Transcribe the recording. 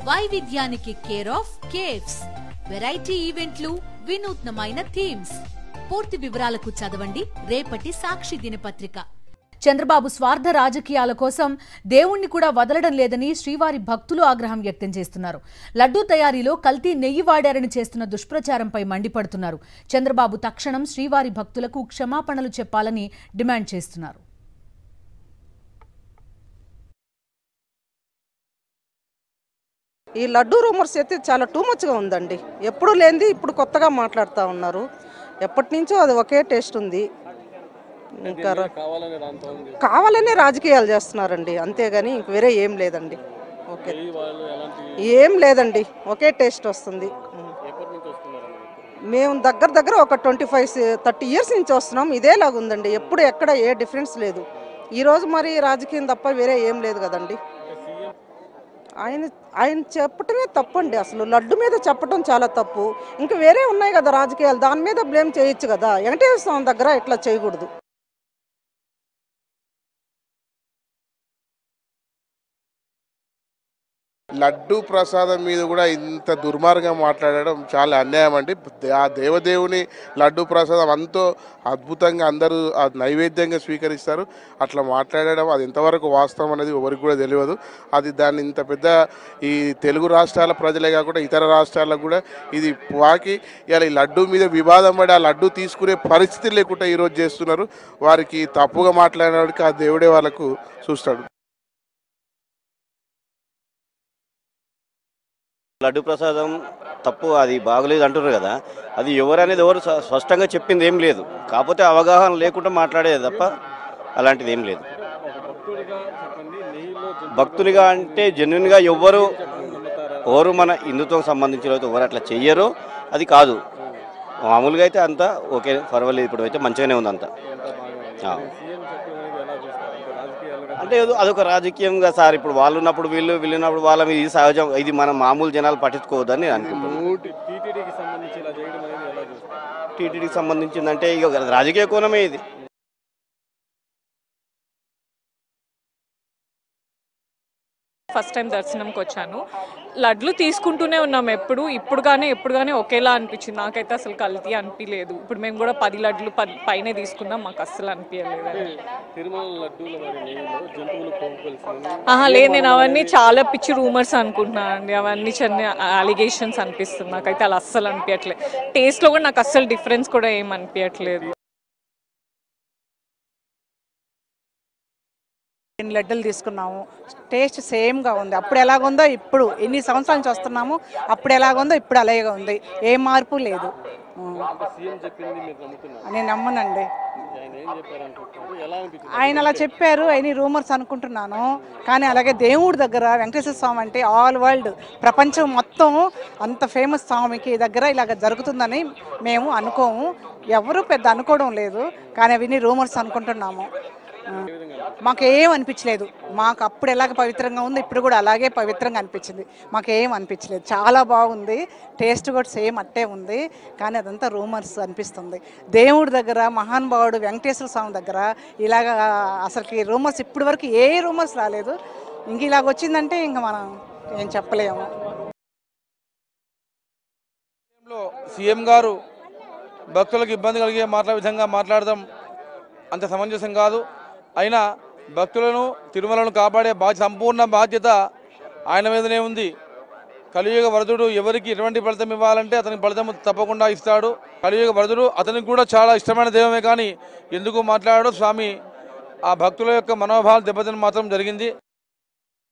వైవిధ్యానికి care of caves, variety ఈవెంట్లు, వినూత్నమైన థీమ్స్. పూర్తి వివరాలకు చదవండి రేపటి సాక్షి దినపత్రిక. చంద్రబాబు స్వార్థ రాజకీయాల కోసం దేవుణ్ణి కూడా వదలడం లేదని శ్రీవారి భక్తులు ఆగ్రహం వ్యక్తం చేస్తున్నారు. లడ్డూ తయారీలో కల్తీ నెయ్యి వాడారని చేస్తున్న దుష్ప్రచారంపై మండిపడుతున్నారు. చంద్రబాబు తక్షణం శ్రీవారి భక్తులకు క్షమాపణలు చెప్పాలని డిమాండ్ చేస్తున్నారు. ఈ లడ్డూ రూమర్స్ అయితే చాలా టూ మచ్గా ఉందండి. ఎప్పుడు లేనిది ఇప్పుడు కొత్తగా మాట్లాడుతూ ఉన్నారు. ఎప్పటి నుంచో అది ఒకే టేస్ట్ ఉంది. ఇంకా కావాలనే రాజకీయాలు చేస్తున్నారండి, అంతేగాని ఇంక వేరే ఏం లేదండి. ఓకే, ఏం లేదండి, ఒకే టేస్ట్ వస్తుంది. మేము దగ్గర ఒక 25-30 ఇయర్స్ నుంచి వస్తున్నాం. ఇదేలాగా ఉందండి, ఎప్పుడు ఎక్కడ ఏ డిఫరెన్స్ లేదు. ఈరోజు మరి రాజకీయం తప్ప వేరే ఏం లేదు కదండి. ఆయన చెప్పటమే తప్పండి. అసలు లడ్డు మీద చెప్పటం చాలా తప్పు. ఇంకా వేరే ఉన్నాయి కదా రాజకీయాలు, దాని మీద బ్లేమ్ చేయొచ్చు కదా. వెంకటేశ్వర స్వామి దగ్గర ఇట్లా చేయకూడదు. లడ్డు ప్రసాదం మీద కూడా ఇంత దుర్మార్గం మాట్లాడడం చాలా అన్యాయం అండి. ఆ దేవదేవుని లడ్డు ప్రసాదం అంతో అద్భుతంగా అందరూ ఆ నైవేద్యంగా స్వీకరిస్తారు. అట్లా మాట్లాడడం అది ఎంతవరకు వాస్తవం అనేది ఎవరికి కూడా తెలియదు. అది దాన్ని ఇంత పెద్ద ఈ తెలుగు రాష్ట్రాల ప్రజలే కాకుండా ఇతర రాష్ట్రాలకు కూడా ఇది వాకి ఇలా ఈ లడ్డు మీద వివాదం పడి ఆ లడ్డు తీసుకునే పరిస్థితి లేకుండా ఈరోజు చేస్తున్నారు. వారికి తప్పుగా మాట్లాడినవాడికి ఆ దేవుడే వాళ్ళకు చూస్తాడు. లడ్డు ప్రసాదం తప్పు, అది బాగలేదు అంటున్నారు కదా. అది ఎవరనేది ఎవరు స్పష్టంగా చెప్పింది ఏం లేదు. కాకపోతే అవగాహన లేకుండా మాట్లాడేది తప్ప అలాంటిది ఏం లేదు. భక్తులుగా అంటే జెన్యున్గా ఎవరు మన హిందుత్వం సంబంధించిన ఎవరు అట్లా చెయ్యరు. అది కాదు, మామూలుగా అయితే అంతా ఓకే, పర్వాలేదు. ఇప్పుడు అయితే మంచిగానే ఉంది అంతా. అంటే అదొక రాజకీయంగా సార్, ఇప్పుడు వాళ్ళు ఉన్నప్పుడు వీళ్ళున్నప్పుడు వాళ్ళ మీద ఇది సహజం. ఇది మన మామూలు జనాలు పట్టించుకోవద్దని నేను అనుకుంటున్నాను. టీటీడీకి సంబంధించిందంటే ఇక రాజకీయ కోణమే ఇది. ఫస్ట్ టైం దర్శనంకి వచ్చాను. లడ్లు తీసుకుంటూనే ఉన్నాం ఇప్పుడు కానీ ఒకేలా అనిపించింది. నాకైతే అసలు కల్తీ అనిపించలేదు. ఇప్పుడు మేము కూడా 10 లడ్లు పైనే తీసుకున్నాం, మాకు అస్సలు అనిపించలేదు. లేదు, నేను అవన్నీ చాలా పిచ్చి రూమర్స్ అనుకుంటున్నాను అండి. అవన్నీ చిన్న అలిగేషన్స్ అనిపిస్తుంది. నాకైతే అలా అస్సలు అనిపించట్లేదు. టేస్ట్లో కూడా నాకు అస్సలు డిఫరెన్స్ కూడా ఏం అనిపించట్లేదు. లడ్డూలు తీసుకున్నాము, టేస్ట్ సేమ్గా ఉంది. అప్పుడు ఎలాగుందో ఇప్పుడు, ఎన్ని సంవత్సరాల నుంచి వస్తున్నాము, అప్పుడు ఎలాగుందో ఇప్పుడు అలాగే ఉంది. ఏ మార్పు లేదు. నేను నమ్మనండి. ఆయన అలా చెప్పారు, అయిన రూమర్స్ అనుకుంటున్నాను. కానీ అలాగే దేవుడి దగ్గర వెంకటేశ్వర స్వామి అంటే ఆల్ వరల్డ్, ప్రపంచం మొత్తం అంత ఫేమస్ స్వామికి దగ్గర ఇలాగ జరుగుతుందని మేము అనుకోము. ఎవరు పెద్ద అనుకోవడం లేదు, కానీ అవన్నీ రూమర్స్ అనుకుంటున్నాము. మాకేం అనిపించలేదు. మాకు అప్పుడు ఎలాగ పవిత్రంగా ఉంది, ఇప్పుడు కూడా అలాగే పవిత్రంగా అనిపించింది. మాకేం అనిపించలేదు, చాలా బాగుంది. టేస్ట్ కూడా సేమ్ అట్టే ఉంది. కానీ అదంతా రూమర్స్ అనిపిస్తుంది. దేవుడి దగ్గర మహానుభావుడు వెంకటేశ్వర స్వామి దగ్గర ఇలాగ అసలుకి రూమర్స్ ఇప్పటి వరకు ఏ రూమర్స్ రాలేదు. ఇంక ఇలాగ వచ్చిందంటే ఇంక మనం ఏం చెప్పలేము. సీఎం గారు భక్తులకు ఇబ్బంది కలిగే విధంగా మాట్లాడడం అంత సమంజసం కాదు. అయినా భక్తులను తిరుమలను కాపాడే సంపూర్ణ బాధ్యత ఆయన మీదనే ఉంది. కలియుగ వరదుడు ఎవరికి ఎటువంటి ఫలితం ఇవ్వాలంటే అతనికి ఫలితం తప్పకుండా ఇస్తాడు. కలియుగ వరదుడు అతనికి కూడా చాలా ఇష్టమైన దైవమే, కానీ ఎందుకు మాట్లాడాడో స్వామి ఆ భక్తుల యొక్క మనోభావాలు దెబ్బతిన మాత్రం జరిగింది.